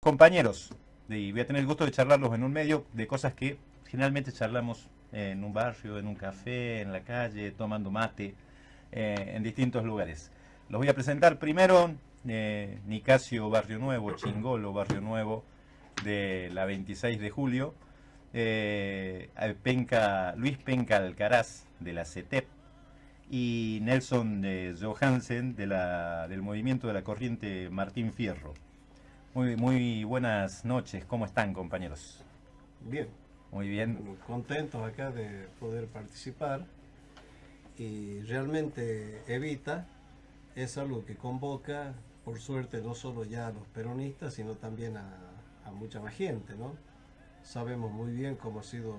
compañeros, y voy a tener el gusto de charlarlos en un medio de cosas que generalmente charlamos en un barrio, en un café, en la calle, tomando mate, en distintos lugares. Los voy a presentar primero, Nicasio Barrio Nuevo, Chingolo Barrio Nuevo, de la 26 de julio, Luis Penca Alcaraz, de la CETEP, y Nelson Johansen, del movimiento de la corriente Martín Fierro. Muy buenas noches, ¿cómo están, compañeros? Bien. Muy bien. Muy contentos acá de poder participar, y realmente Evita es algo que convoca, por suerte, no solo ya a los peronistas, sino también a mucha más gente, ¿no? Sabemos muy bien cómo ha sido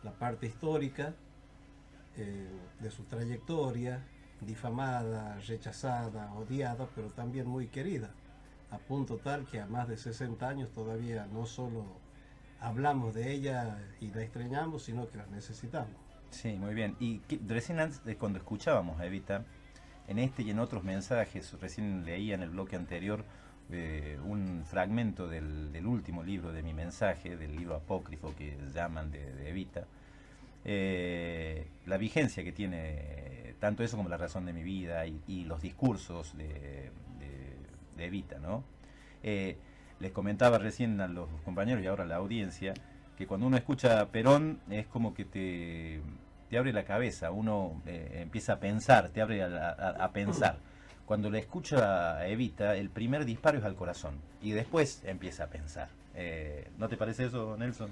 la parte histórica de su trayectoria, difamada, rechazada, odiada, pero también muy querida, a punto tal que a más de 60 años todavía no solo hablamos de ella y la extrañamos, sino que la necesitamos. Sí, muy bien. Y recién antes de cuando escuchábamos a Evita, en este y en otros mensajes, recién leía en el bloque anterior un fragmento del último libro de mi mensaje, del libro apócrifo que llaman de Evita, la vigencia que tiene tanto eso como la razón de mi vida y los discursos de Evita, ¿no? Les comentaba recién a los compañeros y ahora a la audiencia que cuando uno escucha a Perón es como que te abre la cabeza, uno empieza a pensar, te abre a pensar. Cuando le escucha a Evita, el primer disparo es al corazón y después empieza a pensar. ¿No te parece eso, Nelson?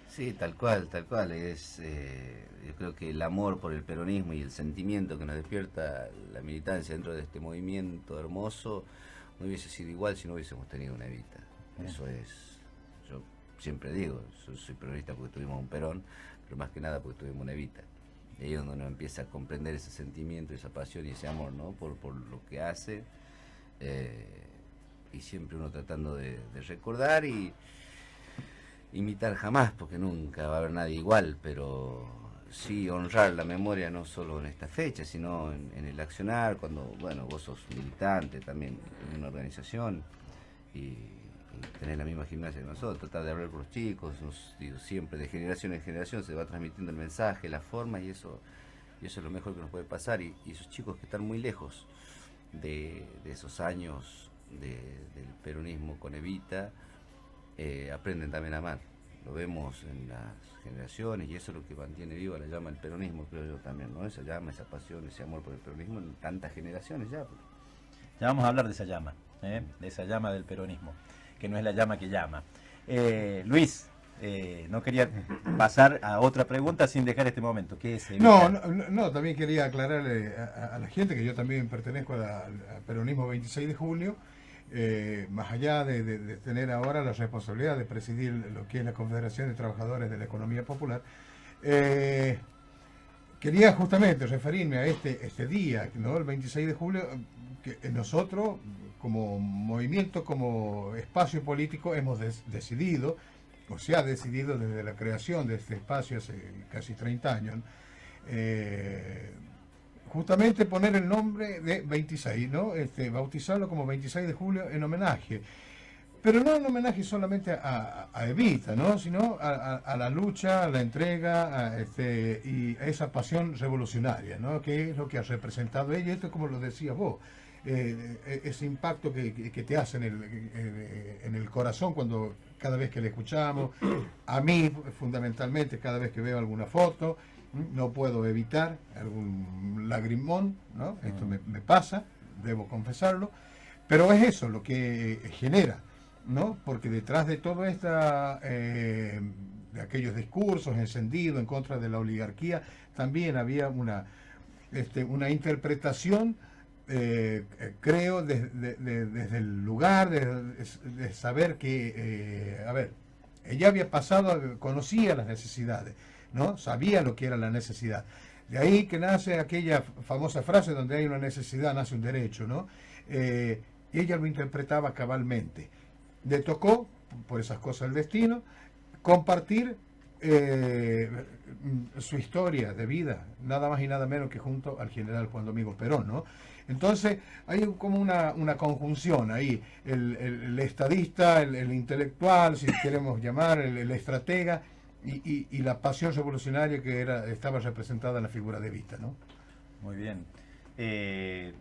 Sí, tal cual. Yo creo que el amor por el peronismo y el sentimiento que nos despierta la militancia dentro de este movimiento hermoso no hubiese sido igual si no hubiésemos tenido una Evita. Eso es, yo siempre digo, yo soy peronista porque tuvimos un Perón, pero más que nada porque tuvimos una Evita. Y ahí es donde uno empieza a comprender ese sentimiento, esa pasión y ese amor, ¿no? por lo que hace, y siempre uno tratando de recordar y imitar jamás, porque nunca va a haber nadie igual, pero sí honrar la memoria no solo en esta fecha, sino en el accionar, cuando, bueno, vos sos militante también en una organización y tener la misma gimnasia que nosotros, tratar de hablar con los chicos, digo, siempre de generación en generación se va transmitiendo el mensaje, la forma, y eso es lo mejor que nos puede pasar, y esos chicos que están muy lejos de esos años del peronismo con Evita, aprenden también a amar. Lo vemos en las generaciones y eso es lo que mantiene viva la llama del peronismo, creo yo también, ¿no? Esa llama, esa pasión, ese amor por el peronismo en tantas generaciones ya. Ya vamos a hablar de esa llama, de esa llama del peronismo, que no es la llama que llama. Luis, no quería pasar a otra pregunta sin dejar este momento. ¿Qué es Evita? No, también quería aclararle a la gente que yo también pertenezco al peronismo 26 de julio. Más allá de tener ahora la responsabilidad de presidir lo que es la Confederación de Trabajadores de la Economía Popular, quería justamente referirme a este día, ¿no? El 26 de julio, que nosotros como movimiento, como espacio político, hemos decidido, o se ha decidido desde la creación de este espacio hace casi 30 años, justamente poner el nombre de 26, ¿no? Bautizarlo como 26 de julio en homenaje. Pero no en homenaje solamente a Evita, ¿no? Sino a la lucha, a la entrega, y a esa pasión revolucionaria, ¿no? Que es lo que ha representado ella. Esto es como lo decías vos, ese impacto que te hace en el corazón cada vez que le escuchamos. A mí, fundamentalmente, cada vez que veo alguna foto, no puedo evitar algún lagrimón, ¿no? Esto me pasa, debo confesarlo, pero es eso lo que genera, ¿no? Porque detrás de todo de aquellos discursos encendidos en contra de la oligarquía, también había una interpretación, creo, desde el lugar de saber que, ella había pasado, conocía las necesidades, ¿no? Sabía lo que era la necesidad. De ahí que nace aquella famosa frase: donde hay una necesidad nace un derecho, ¿no? Ella lo interpretaba cabalmente. Le tocó, por esas cosas del destino, compartir su historia de vida, nada más y nada menos que junto al general Juan Domingo Perón, ¿no? Entonces hay como una conjunción ahí, el estadista, el intelectual, si queremos llamar, el estratega, y la pasión revolucionaria que estaba representada en la figura de Evita, ¿no? Muy bien. Te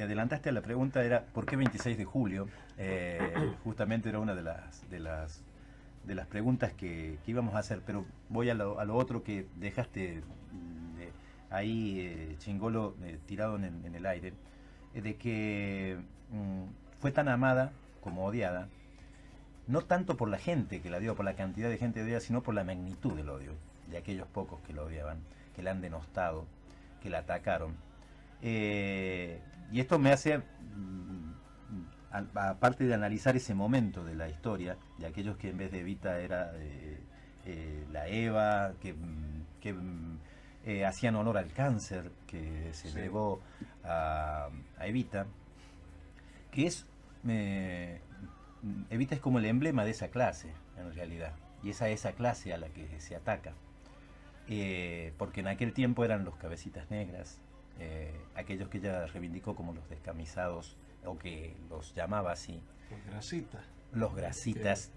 adelantaste a la pregunta, era ¿por qué 26 de julio? Justamente era una de las preguntas que íbamos a hacer, pero voy a lo otro que dejaste ahí, Chingolo, tirado en el aire, de que fue tan amada como odiada, no tanto por la gente que la odió, por la cantidad de gente odiada, sino por la magnitud del odio de aquellos pocos que la odiaban, que la han denostado, que la atacaron. Y esto me hace, aparte de analizar ese momento de la historia, de aquellos que en vez de Evita era la Eva, que hacían honor al cáncer, que se llevó a Evita, que es... Evita es como el emblema de esa clase, en realidad, y es a esa clase a la que se ataca, porque en aquel tiempo eran los cabecitas negras, aquellos que ella reivindicó como los descamisados, o que los llamaba así. Los grasitas,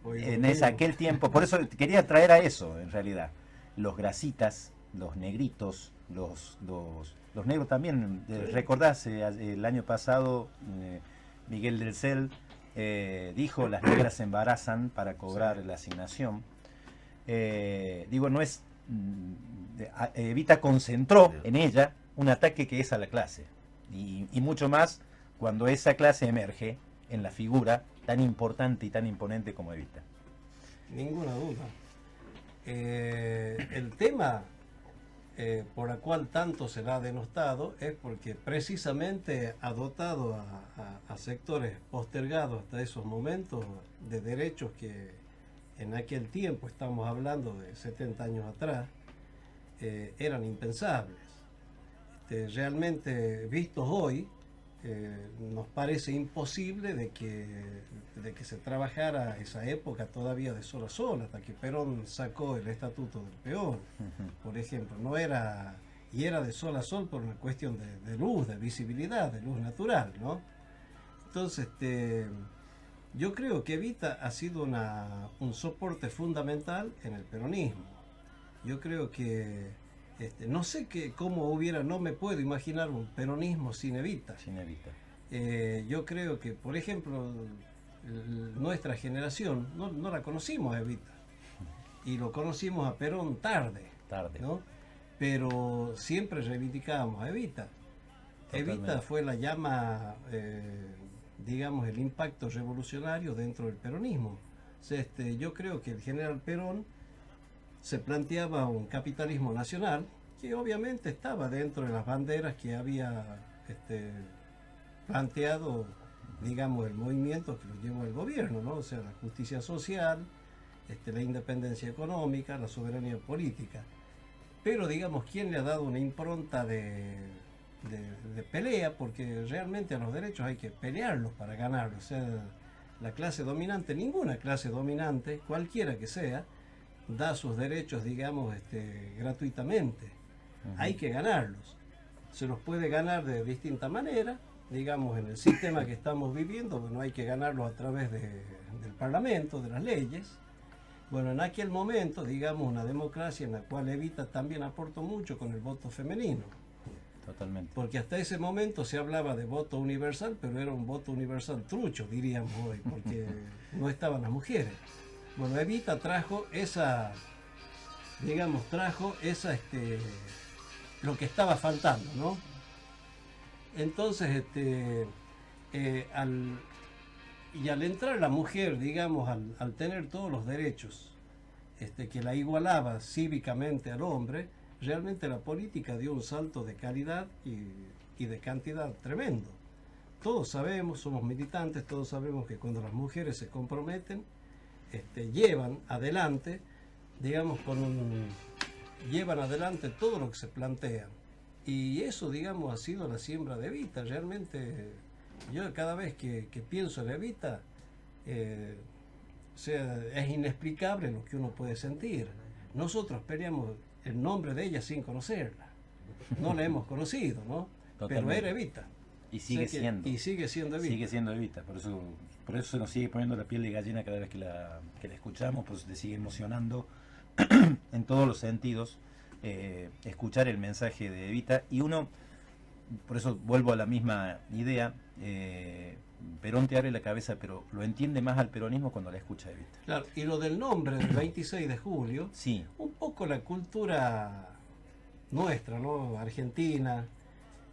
aquel tiempo, por eso quería traer a eso, en realidad, los grasitas, los negritos, los negros también. Recordás, el año pasado, Miguel del Cel dijo, las negras se embarazan para cobrar la asignación. Digo, no es... Evita concentró en ella un ataque que es a la clase, y mucho más cuando esa clase emerge en la figura tan importante y tan imponente como Evita. Ninguna duda. El tema por el cual tanto se la ha denostado es porque precisamente ha dotado a sectores postergados hasta esos momentos de derechos que en aquel tiempo, estamos hablando de 70 años atrás, eran impensables. Realmente vistos hoy, nos parece imposible de que se trabajara esa época todavía de sol a sol, hasta que Perón sacó el Estatuto del Peón, por ejemplo. No era, y era de sol a sol por una cuestión de luz, de visibilidad, de luz natural, ¿no? Entonces, yo creo que Evita ha sido un soporte fundamental en el peronismo. Yo creo que no sé cómo hubiera, no me puedo imaginar un peronismo sin Evita. Sin Evita. Yo creo que, por ejemplo, nuestra generación no la conocimos a Evita, y lo conocimos a Perón tarde, ¿no? Pero siempre reivindicábamos a Evita. Totalmente. Evita fue la llama, digamos, el impacto revolucionario dentro del peronismo. O sea, yo creo que el general Perón se planteaba un capitalismo nacional que obviamente estaba dentro de las banderas que había planteado, digamos, el movimiento que lo llevó el gobierno, ¿no? O sea, la justicia social, la independencia económica, la soberanía política. Pero, digamos, ¿quién le ha dado una impronta de pelea? Porque realmente a los derechos hay que pelearlos para ganarlos. O sea, la clase dominante, ninguna clase dominante, cualquiera que sea, da sus derechos, digamos, gratuitamente. Hay que ganarlos. Se los puede ganar de distinta manera, digamos, en el sistema que estamos viviendo. Bueno, hay que ganarlos a través del Parlamento, de las leyes. Bueno, en aquel momento, digamos, una democracia en la cual Evita también aportó mucho con el voto femenino. Totalmente. Porque hasta ese momento se hablaba de voto universal, pero era un voto universal trucho, diríamos hoy, porque no estaban las mujeres. Bueno, Evita trajo lo que estaba faltando, ¿no? Entonces, al entrar la mujer, digamos, al tener todos los derechos, que la igualaba cívicamente al hombre, realmente la política dio un salto de calidad y de cantidad tremendo. Todos sabemos, somos militantes, todos sabemos que cuando las mujeres se comprometen, llevan adelante, digamos, llevan adelante todo lo que se plantea. Y eso, digamos, ha sido la siembra de Evita. Realmente, yo cada vez que pienso en Evita, o sea, es inexplicable lo que uno puede sentir. nosotros peleamos el nombre de ella sin conocerla. No la hemos conocido, ¿no? Pero Totalmente. era Evita. Y sigue O sea que- siendo. Y sigue siendo Evita. Sigue siendo Evita, por eso se nos sigue poniendo la piel de gallina cada vez que la escuchamos, pues te sigue emocionando en todos los sentidos escuchar el mensaje de Evita. Y uno, por eso vuelvo a la misma idea, Perón te abre la cabeza, pero lo entiende más al peronismo cuando la escucha Evita. Claro, y lo del nombre del 26 de julio, Sí, un poco la cultura nuestra, ¿no? Argentina,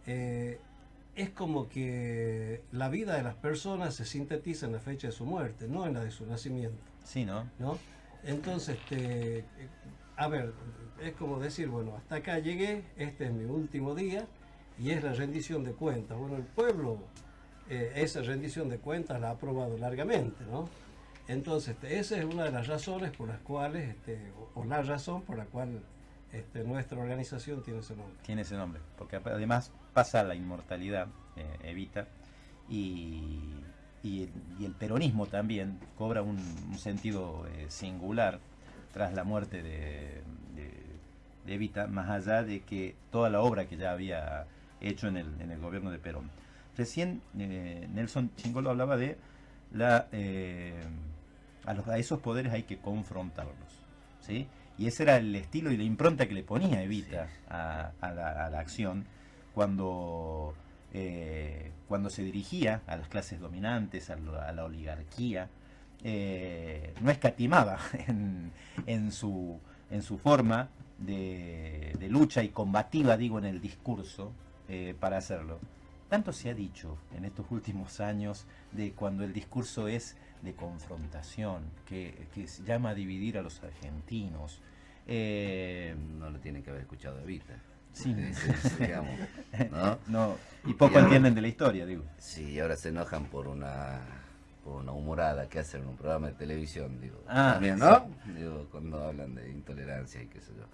es como que la vida de las personas se sintetiza en la fecha de su muerte, no en la de su nacimiento, sí, ¿no? ¿no? Entonces, a ver, es como decir, bueno, hasta acá llegué, este es mi último día y es la rendición de cuentas. Bueno, el pueblo esa rendición de cuentas la ha aprobado largamente, ¿no? Entonces, esa es una de las razones por las cuales, o la razón por la cual nuestra organización tiene ese nombre. Tiene ese nombre, porque además pasa la inmortalidad, Evita, y el peronismo también cobra un sentido singular tras la muerte de Evita, más allá de que toda la obra que ya había hecho en el gobierno de Perón. Recién Nelson Chingolo hablaba de a esos poderes hay que confrontarlos, ¿sí? Y ese era el estilo y la impronta que le ponía Evita a la acción cuando se dirigía a las clases dominantes, a la oligarquía. No escatimaba en su forma de lucha y combativa, digo, en el discurso para hacerlo. Tanto se ha dicho en estos últimos años de cuando el discurso es de confrontación, que se llama a dividir a los argentinos. No lo tienen que haber escuchado Evita. Sí. Digamos, ¿no? No, y poco Y ahora- entienden de la historia, digo. Sí, ahora se enojan por una humorada que hacen en un programa de televisión, digo. Ah, También, ¿no? Digo, cuando hablan de intolerancia y qué sé yo.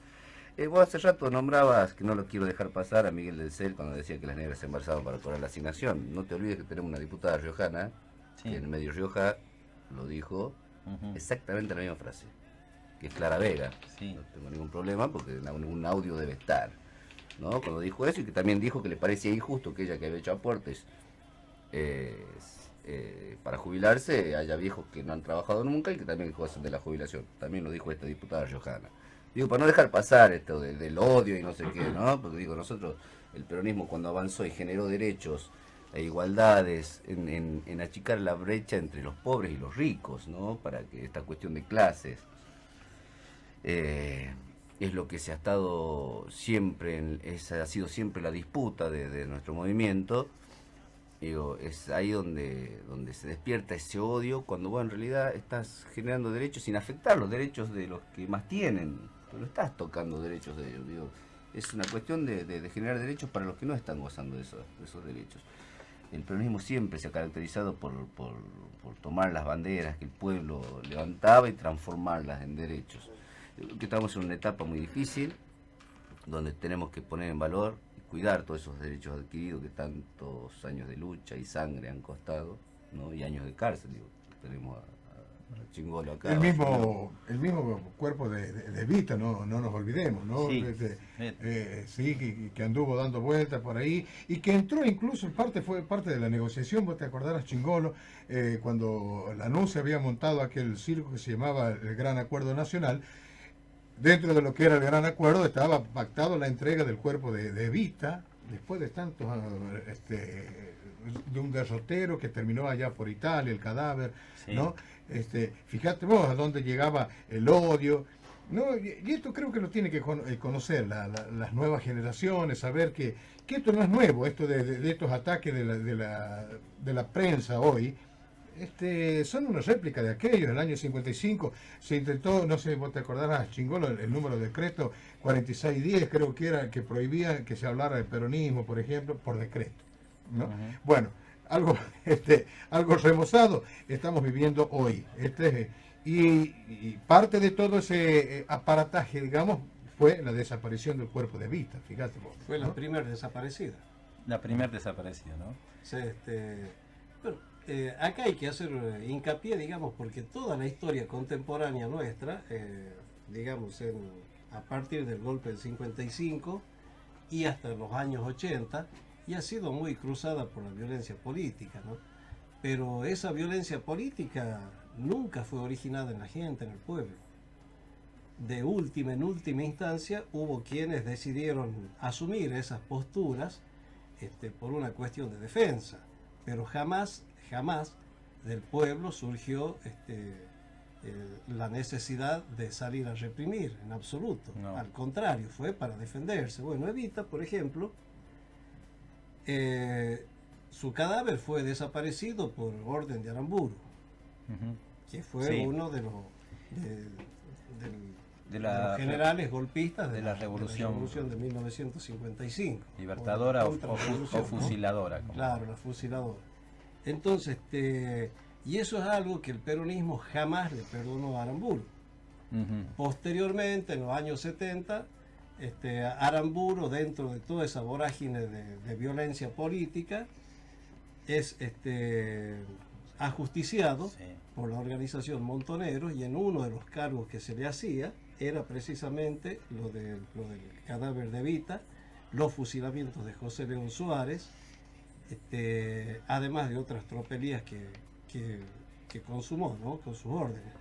Vos hace rato nombrabas, que no lo quiero dejar pasar, a Miguel del Cel cuando decía que las negras se embarazaban para cobrar la asignación. No te olvides que tenemos una diputada riojana, Sí. que en Medio Rioja lo dijo Ujú. exactamente la misma frase, que es Clara Vega. Sí. No tengo ningún problema porque en algún audio debe estar, ¿no? Cuando dijo eso, y que también dijo que le parecía injusto que ella, que había hecho aportes para jubilarse, haya viejos que no han trabajado nunca y que también gozan de la jubilación. También lo dijo esta diputada riojana. Digo, para no dejar pasar esto del odio y no sé qué, ¿no? Porque digo, nosotros, el peronismo cuando avanzó y generó derechos e igualdades en achicar la brecha entre los pobres y los ricos, ¿no? Para que esta cuestión de clases es lo que se ha estado siempre, esa ha sido siempre la disputa de nuestro movimiento. Digo, es ahí donde se despierta ese odio, cuando vos en realidad estás generando derechos sin afectar los derechos de los que más tienen. Pero estás tocando derechos de ellos. Digo, es una cuestión de generar derechos para los que no están gozando de esos derechos. El peronismo siempre se ha caracterizado por tomar las banderas que el pueblo levantaba y transformarlas en derechos. Creo que estamos en una etapa muy difícil, donde tenemos que poner en valor y cuidar todos esos derechos adquiridos que tantos años de lucha y sangre han costado, ¿no? Y años de cárcel. Digo, tenemos a Chingolo acá. El mismo cuerpo de Evita, no nos olvidemos, ¿no? Sí. Sí, que anduvo dando vueltas por ahí y que entró incluso fue parte de la negociación. Vos te acordarás, Chingolo, cuando la NUCE había montado aquel circo que se llamaba el Gran Acuerdo Nacional. Dentro de lo que era el Gran Acuerdo estaba pactado la entrega del cuerpo de Evita, después de tantos de un derrotero que terminó allá por Italia, el cadáver, Sí. ¿no? Fíjate vos a dónde llegaba el odio, ¿no? Y esto creo que lo tiene que conocer las nuevas generaciones, saber que esto no es nuevo, esto de estos ataques de la prensa hoy. Son una réplica de aquello. En el año 55 se intentó, no sé, vos te acordarás, Chingolo, el número de decreto 4610, creo que era, que prohibía que se hablara de peronismo, por ejemplo, por decreto, ¿no? Ujú. Bueno, algo remozado estamos viviendo hoy. Y parte de todo ese aparataje, digamos, fue la desaparición del cuerpo de Evita, fíjate vos. Fue la ¿no? primera desaparecida. La primer desaparecida, ¿no? O sea, bueno, acá hay que hacer hincapié, digamos, porque toda la historia contemporánea nuestra digamos, a partir del golpe del 55 y hasta los años 80, y ha sido muy cruzada por la violencia política, ¿no? Pero esa violencia política nunca fue originada en la gente, en el pueblo. En última instancia, hubo quienes decidieron asumir esas posturas por una cuestión de defensa, pero jamás del pueblo surgió la necesidad de salir a reprimir, en absoluto. No. Al contrario, fue para defenderse. Bueno, Evita, por ejemplo, su cadáver fue desaparecido por orden de Aramburu, Ujú. que fue Sí. uno de los De los la generales golpistas de la revolución. de 1955. libertadora o Contrarrevolución, ¿no? fusiladora. como- Claro, la fusiladora. Entonces, y eso es algo que el peronismo jamás le perdonó a Aramburu. Ujú. Posteriormente, en los años 70, Aramburu, dentro de toda esa vorágine de violencia política, es ajusticiado Sí. por la organización Montoneros, y en uno de los cargos que se le hacía era precisamente lo del cadáver de Evita, los fusilamientos de José León Suárez, además de otras tropelías que consumó, ¿no? Con sus órdenes.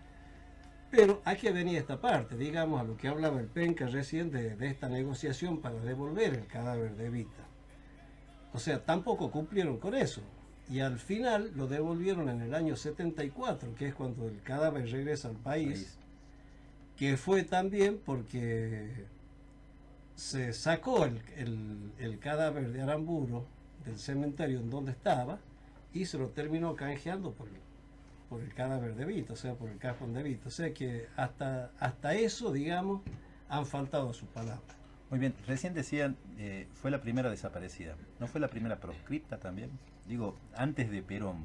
Pero aquí venía esta parte, digamos, a lo que hablaba el Penca recién de esta negociación para devolver el cadáver de Evita. O sea, tampoco cumplieron con eso. Y al final lo devolvieron en el año 74, que es cuando el cadáver regresa al país, que fue también porque se sacó el cadáver de Aramburu del cementerio en donde estaba y se lo terminó canjeando por el cadáver de Evita, o sea, por el cajón de Evita. O sea que hasta eso, digamos, han faltado a su palabra. Muy bien, recién decían, fue la primera desaparecida. ¿No fue la primera proscripta también? Digo, antes de Perón,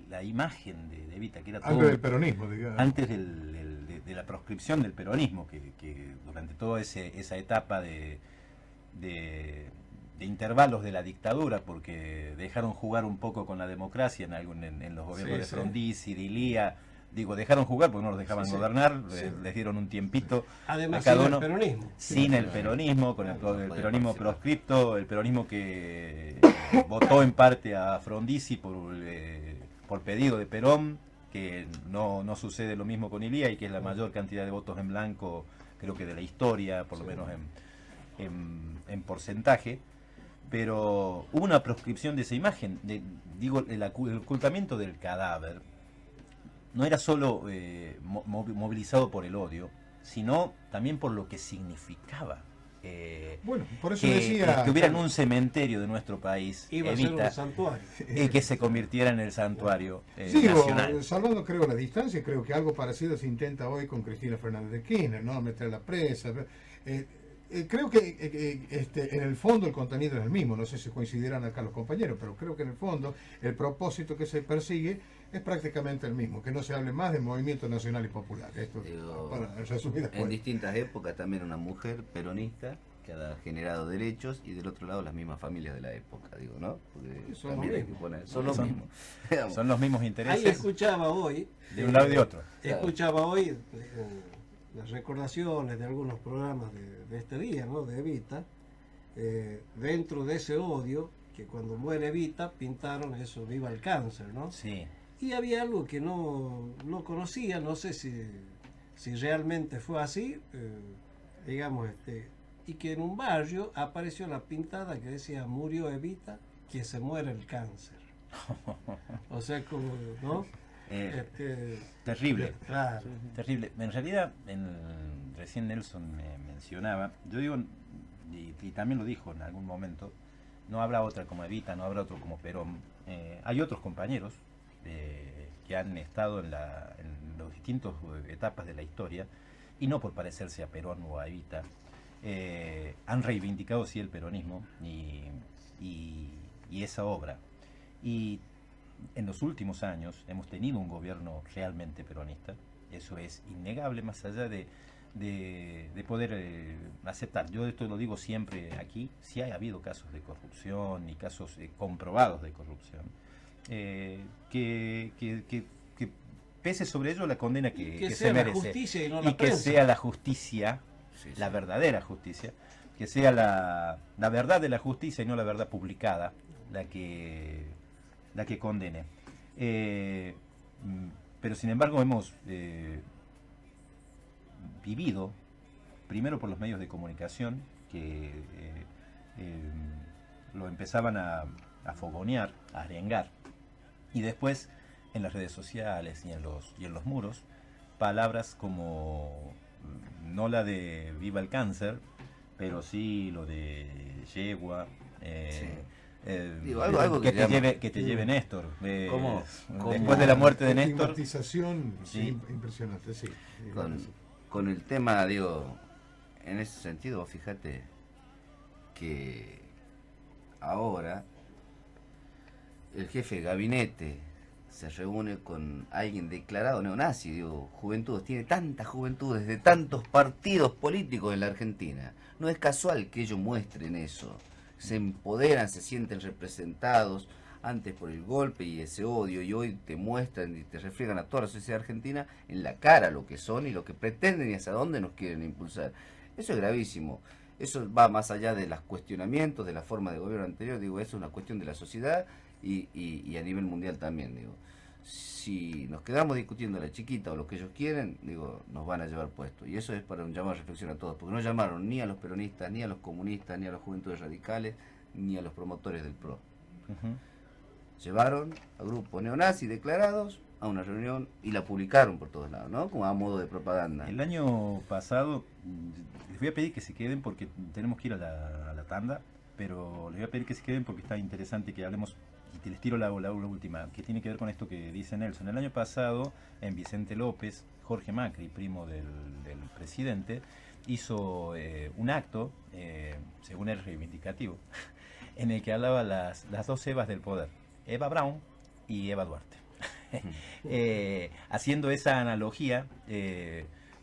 la imagen de Evita, que era todo... Antes del peronismo, digamos. Antes de la proscripción del peronismo, que durante toda esa etapa de intervalos de la dictadura, porque dejaron jugar un poco con la democracia en los gobiernos Sí, de sí. Frondizi, de Ilía, digo, dejaron jugar porque no los dejaban Sí, sí. gobernar, Sí. les dieron un tiempito Además, a cada sin el uno, peronismo. sin el peronismo, con el Podía peronismo participar. proscripto, el peronismo que votó en parte a Frondizi por pedido de Perón, que no sucede lo mismo con Ilía, y que es la mayor cantidad de votos en blanco, creo que de la historia, por lo Sí. menos en porcentaje. Pero hubo una proscripción de esa imagen, digo, el ocultamiento del cadáver no era solo movilizado por el odio, sino también por lo que significaba. Bueno, por eso Que, decía... que hubiera en un cementerio de nuestro país, Iba a ser Evita, un santuario. que se convirtiera en el santuario Sí, nacional. salvando creo la distancia, creo que algo parecido se intenta hoy con Cristina Fernández de Kirchner, ¿no? Meter la presa. Creo que en el fondo el contenido es el mismo, no sé si coincidirán acá los compañeros, pero creo que en el fondo el propósito que se persigue es prácticamente el mismo, que no se hable más del movimiento nacional y popular. Esto Digo, para resumidas En cuentas. distintas épocas también una mujer peronista que ha generado derechos, y del otro lado las mismas familias de la época, digo, ¿no? Porque Son también los hay que mismos. poner, son los Son- mismos. Digamos. Son los mismos Ahí intereses escuchaba hoy, de un lado y de otro. escuchaba hoy las recordaciones de algunos programas de este día, ¿no? De Evita, dentro de ese odio, que cuando muere Evita pintaron eso, viva el cáncer, ¿no? Sí. Y había algo que no conocía, no sé si realmente fue así, digamos, y que en un barrio apareció la pintada que decía: murió Evita, que se muere el cáncer. O sea, como, ¿no? Terrible. Claro. Terrible. En realidad, recién Nelson me mencionaba, yo digo, y también lo dijo en algún momento, no habrá otra como Evita, no habrá otro como Perón. Hay otros compañeros que han estado en las distintas etapas de la historia, y no por parecerse a Perón o a Evita, han reivindicado sí el peronismo y esa obra. Y en los últimos años hemos tenido un gobierno realmente peronista, eso es innegable, más allá de poder aceptar. Yo esto lo digo siempre aquí, si ha habido casos de corrupción y casos comprobados de corrupción, que pese sobre ello la condena que sea se la merece. justicia y no la que prensa. sea la justicia, Sí, sí. la verdadera justicia, que sea la verdad de la justicia y no la verdad publicada, la que condene. Pero sin embargo hemos vivido, primero por los medios de comunicación, que lo empezaban a fogonear, a arengar, y después en las redes sociales y en los muros, palabras como, no la de viva el cáncer, pero sí lo de yegua, Digo, algo que que te lleve Néstor. ¿Cómo? Después de la muerte de Néstor. Estigmatización, Sí. impresionante, sí. Con el tema, digo, en ese sentido, fíjate que ahora el jefe de gabinete se reúne con alguien declarado neonazi, digo, juventudes, tiene tantas juventudes de tantos partidos políticos en la Argentina. No es casual que ellos muestren eso. Se empoderan, se sienten representados antes por el golpe y ese odio, y hoy te muestran y te refriegan a toda la sociedad argentina en la cara lo que son y lo que pretenden y hacia dónde nos quieren impulsar. Eso es gravísimo. Eso va más allá de los cuestionamientos de la forma de gobierno anterior. Digo, eso es una cuestión de la sociedad y a nivel mundial también. Digo, si nos quedamos discutiendo la chiquita o lo que ellos quieren, digo, nos van a llevar puesto. Y eso es para un llamado a reflexión a todos, porque no llamaron ni a los peronistas, ni a los comunistas, ni a las juventudes radicales, ni a los promotores del PRO. Ujú. Llevaron a grupos neonazis declarados a una reunión y la publicaron por todos lados, ¿no? Como a modo de propaganda. El año pasado, les voy a pedir que se queden porque tenemos que ir a la tanda, pero les voy a pedir que se queden porque está interesante que hablemos, y te les tiro la última, que tiene que ver con esto que dice Nelson. El año pasado, en Vicente López, Jorge Macri, primo del presidente, hizo un acto, según él reivindicativo, en el que hablaba las dos Evas del poder, Eva Braun y Eva Duarte. Haciendo esa analogía,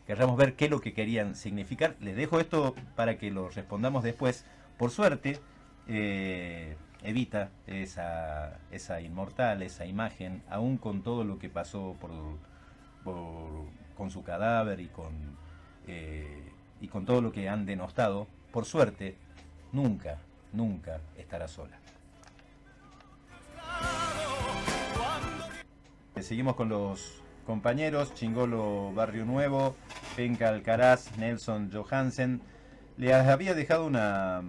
querramos ver qué es lo que querían significar. Les dejo esto para que lo respondamos después. Por suerte, Evita, esa inmortal, esa imagen, aún con todo lo que pasó con su cadáver y con todo lo que han denostado, por suerte, nunca estará sola. Seguimos con los compañeros: Chingolo Barrio Nuevo, Penca Alcaraz, Nelson Johansen. Les había dejado no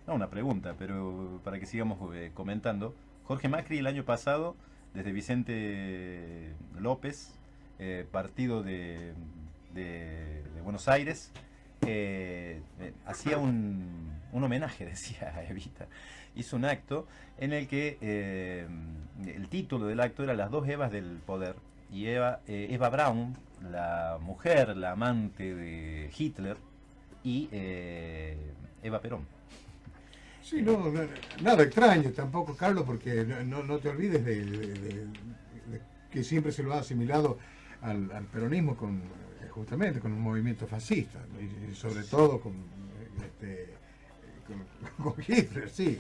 una pregunta, pero para que sigamos comentando. Jorge Macri el año pasado, desde Vicente López, partido de Buenos Aires, hacía un homenaje, decía Evita. Hizo un acto en el que el título del acto era Las dos Evas del poder, y Eva Braun, la mujer, la amante de Hitler, y Eva Perón. Sí, nada extraño tampoco, Carlos, porque no te olvides de que siempre se lo ha asimilado al peronismo justamente con un movimiento fascista, y sobre todo con Hitler, sí.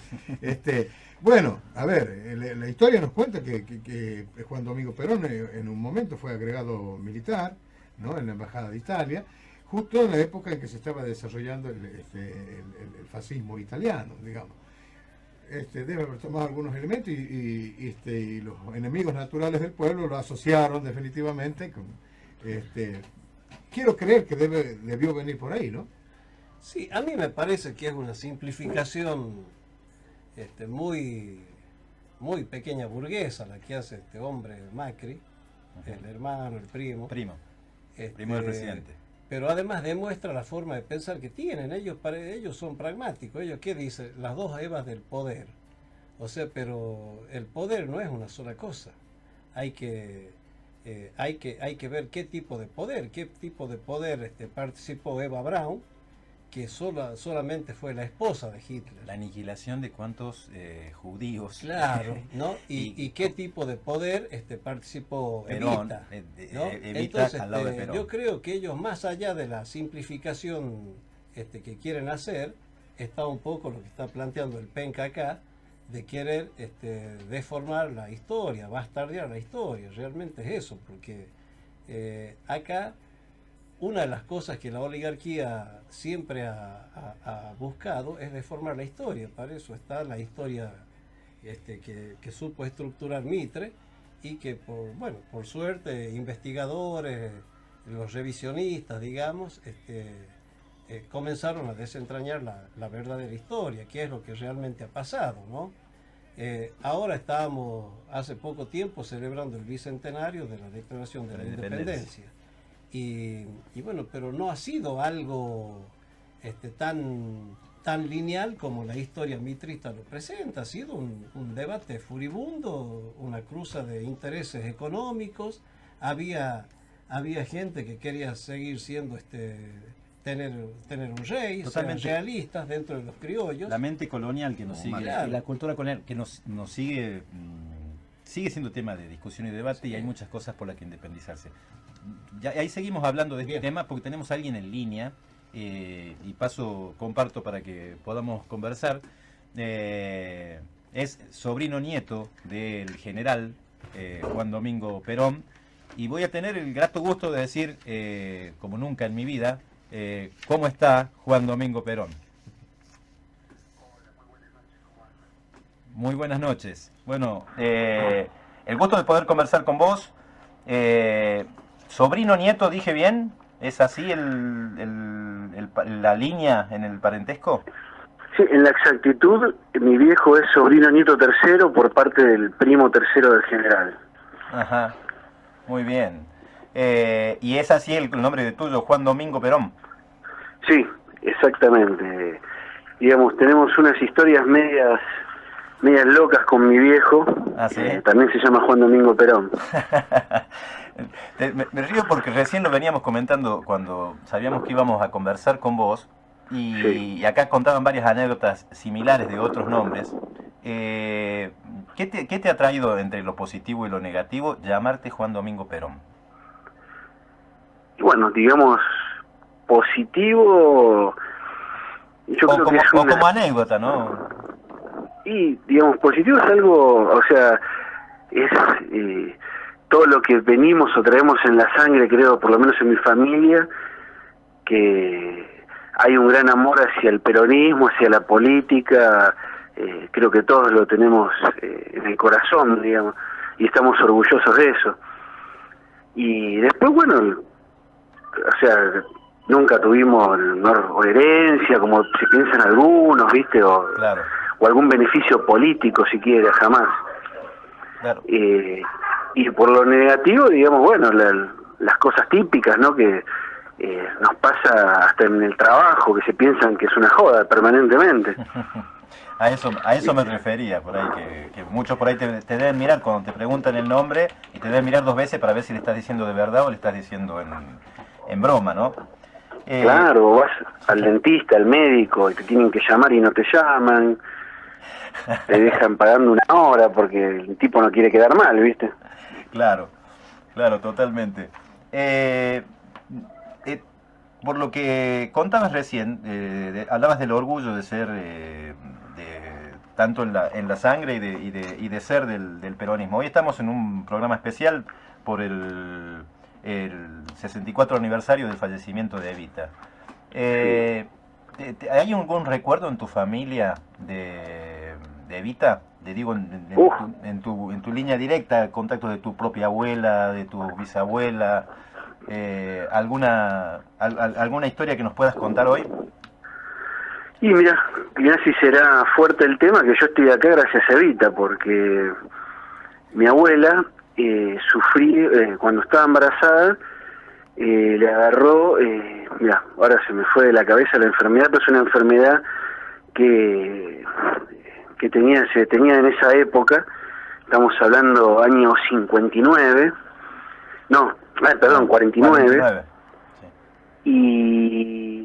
Bueno, a ver, la historia nos cuenta que Juan Domingo Perón en un momento fue agregado militar, ¿no?, en la Embajada de Italia, justo en la época en que se estaba desarrollando el fascismo italiano, digamos. Debe haber tomado algunos elementos y los enemigos naturales del pueblo lo asociaron definitivamente con... quiero creer que debió venir por ahí, ¿no? Sí, a mí me parece que es una simplificación muy pequeña burguesa la que hace este hombre Macri, el hermano, el primo. Primo del presidente. Pero además demuestra la forma de pensar que tienen. Ellos son pragmáticos. Ellos, ¿qué dicen? Las dos Evas del poder. O sea, pero el poder no es una sola cosa. Hay que ver qué tipo de poder participó Eva Braun, que solamente fue la esposa de Hitler. La aniquilación de cuántos judíos. Claro, ¿no? Y qué tipo de poder participó Perón, Evita, ¿no? Evita Entonces, al lado de Perón. yo creo que ellos, más allá de la simplificación que quieren hacer, está un poco lo que está planteando el Penca acá, de querer deformar la historia, bastardear la historia. Realmente es eso, porque acá una de las cosas que la oligarquía siempre ha buscado es deformar la historia. Para eso está la historia que supo estructurar Mitre, y que por suerte investigadores, los revisionistas, digamos, comenzaron a desentrañar la verdadera historia, qué es lo que realmente ha pasado, ¿no? Ahora estábamos hace poco tiempo celebrando el bicentenario de la Declaración de la Independencia. Y bueno, pero no ha sido algo tan lineal como la historia mitrista lo presenta. Ha sido un debate furibundo, una cruza de intereses económicos. Había gente que quería seguir siendo tener un rey, Totalmente. ser realistas dentro de los criollos. La mente colonial que nos sigue, claro. y la cultura colonial que nos sigue, sigue siendo tema de discusión y debate, y hay muchas cosas por las que independizarse. Ya, ahí seguimos hablando de este tema porque tenemos a alguien en línea, y comparto para que podamos conversar. Es sobrino nieto del general Juan Domingo Perón, y voy a tener el grato gusto de decir, como nunca en mi vida, ¿cómo está Juan Domingo Perón? Muy buenas noches. Bueno, el gusto de poder conversar con vos. Sobrino nieto, ¿dije bien? ¿Es así la línea en el parentesco? Sí, en la exactitud, mi viejo es sobrino nieto tercero por parte del primo tercero del general. Ajá, muy bien. ¿Y es así el nombre de tuyo, Juan Domingo Perón? Sí, exactamente. Digamos, tenemos unas historias medias locas con mi viejo. ¿Ah, sí? También se llama Juan Domingo Perón. Me río porque recién lo veníamos comentando cuando sabíamos que íbamos a conversar con vos, y acá contaban varias anécdotas similares de otros nombres. ¿Qué te ha traído entre lo positivo y lo negativo llamarte Juan Domingo Perón? Y bueno, digamos, positivo, yo creo que es como anécdota, ¿no? Y, digamos, positivo es algo, o sea, es todo lo que venimos o traemos en la sangre, creo, por lo menos en mi familia, que hay un gran amor hacia el peronismo, hacia la política. Creo que todos lo tenemos en el corazón, digamos, y estamos orgullosos de eso. Y después, bueno, o sea, nunca tuvimos o herencia, como se piensan algunos, ¿viste? Claro. O algún beneficio político, siquiera, jamás. Claro. Y por lo negativo, digamos, bueno, las cosas típicas, ¿no? Que nos pasa hasta en el trabajo, que se piensan que es una joda permanentemente. A eso me refería, por ahí, que muchos por ahí te deben mirar cuando te preguntan el nombre, y te deben mirar dos veces para ver si le estás diciendo de verdad o le estás diciendo en broma, ¿no? Claro, vas al dentista, al médico, y te tienen que llamar y no te llaman. Te dejan pagando una hora porque el tipo no quiere quedar mal, ¿viste? Claro, totalmente. Por lo que contabas recién, hablabas del orgullo de ser, tanto en la sangre y de ser del peronismo. Hoy estamos en un programa especial por el 64 aniversario del fallecimiento de Evita. ¿Hay algún recuerdo en tu familia de Evita? Te digo, en tu línea directa, contactos de tu propia abuela, de tu bisabuela, ¿alguna historia que nos puedas contar hoy? Y mira si será fuerte el tema, que yo estoy acá gracias a Evita, porque mi abuela sufrí, cuando estaba embarazada, le agarró, mira, ahora se me fue de la cabeza la enfermedad, pero es una enfermedad que se tenía en esa época. Estamos hablando año 59, no, perdón, 49, sí. Y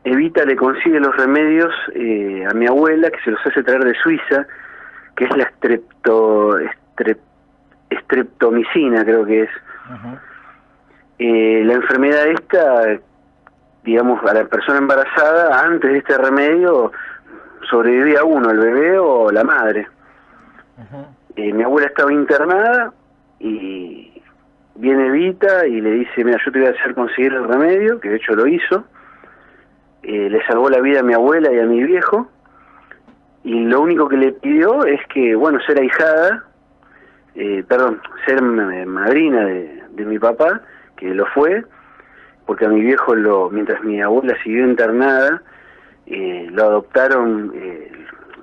Evita le consigue los remedios a mi abuela, que se los hace traer de Suiza, que es la streptomicina, creo que es. Uh-huh. La enfermedad esta, digamos, a la persona embarazada, antes de este remedio, sobrevivía uno, el bebé o la madre. Ujú. Mi abuela estaba internada y viene Evita y le dice, mira, yo te voy a hacer conseguir el remedio, que de hecho lo hizo. Le salvó la vida a mi abuela y a mi viejo, y lo único que le pidió es que, bueno, ser ahijada, ser madrina de mi papá, que lo fue, porque a mi viejo, mientras mi abuela siguió internada, lo adoptaron,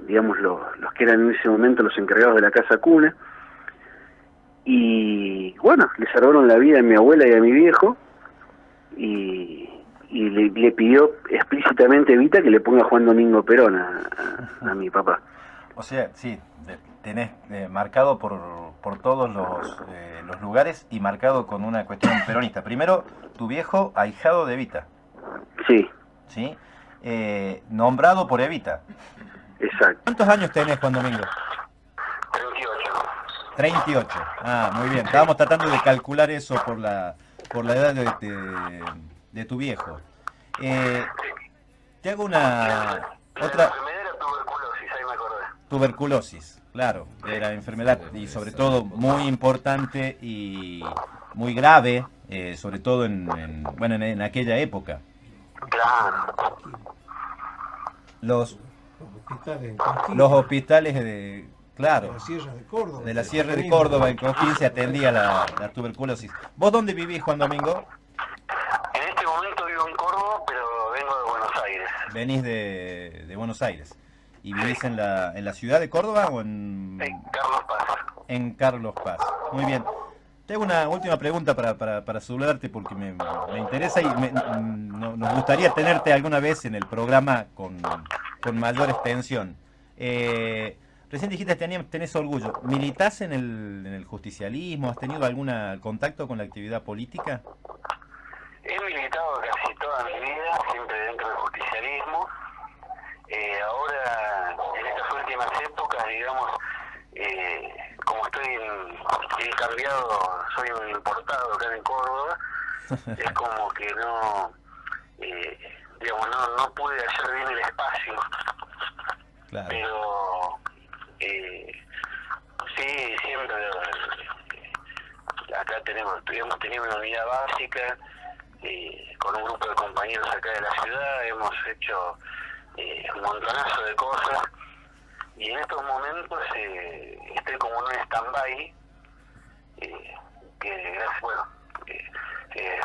digamos, los que eran en ese momento los encargados de la casa cuna, y bueno, le salvaron la vida a mi abuela y a mi viejo, y le pidió explícitamente Evita que le ponga Juan Domingo Perón a mi papá. O sea, sí, tenés marcado por todos los lugares y marcado con una cuestión peronista. Primero, tu viejo ahijado de Evita, Sí, ¿sí? Nombrado por Evita. exacto. ¿Cuántos años tenés, Juan Domingo? 38. 38. Ah, muy bien. Estábamos tratando de calcular eso por la edad de tu viejo. Te hago otra enfermedad era tuberculosis, ahí me acordé. tuberculosis, claro, era enfermedad y sobre todo muy importante y muy grave, sobre todo en aquella época. Claro. Los hospitales en Cosquín, los hospitales claro, de la Sierra de Córdoba. de la Sierra de Córdoba en Cosquín se atendía la tuberculosis. ¿Vos dónde vivís, Juan Domingo? En este momento vivo en Córdoba, pero vengo de Buenos Aires. Venís de Buenos Aires. ¿Y vivís en la ciudad de Córdoba o en Carlos Paz. en Carlos Paz? Muy bien. Tengo una última pregunta para saludarte porque me interesa y nos gustaría tenerte alguna vez en el programa con mayor extensión. Recién dijiste que tenés orgullo. ¿Militás en el justicialismo? ¿Has tenido algún contacto con la actividad política? He militado casi toda mi vida, siempre dentro del justicialismo. Ahora, en estas últimas épocas, digamos, como he cambiado, soy un importado acá en Córdoba, es como que digamos, no pude hacer bien el espacio, Claro. pero sí, siempre acá hemos tenido una unidad básica, con un grupo de compañeros acá de la ciudad, hemos hecho un montonazo de cosas, y en estos momentos estoy como en un stand-by, que gracias, bueno,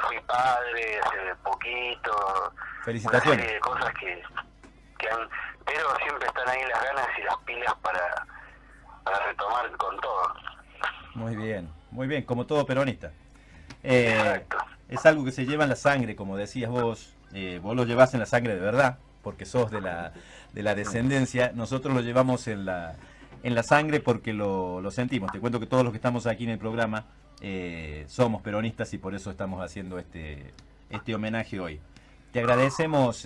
fui padre hace poquito, Felicitaciones. una serie de cosas que han, pero siempre están ahí las ganas y las pilas para retomar con todo. Muy bien, como todo peronista. Exacto. Es algo que se lleva en la sangre, como decías vos. Vos lo llevás en la sangre de verdad, porque sos de la descendencia. Nosotros lo llevamos en la sangre porque lo sentimos. Te cuento que todos los que estamos aquí en el programa somos peronistas y por eso estamos haciendo este homenaje hoy. Te agradecemos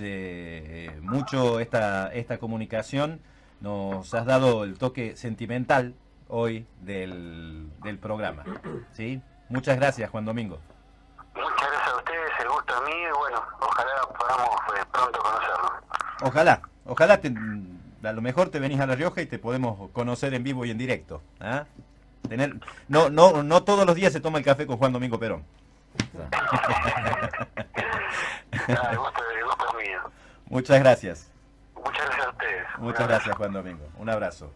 mucho esta comunicación. Nos has dado el toque sentimental hoy del programa. ¿Sí? Muchas gracias, Juan Domingo. Muchas gracias a ustedes, el gusto a mí, y bueno, ojalá podamos pronto conocernos. Ojalá a lo mejor te venís a La Rioja y te podemos conocer en vivo y en directo. ¿Ah? No todos los días se toma el café con Juan Domingo Perón. El gusto es mío. Muchas gracias. Muchas gracias a ustedes. Muchas gracias, Juan Domingo. Un abrazo.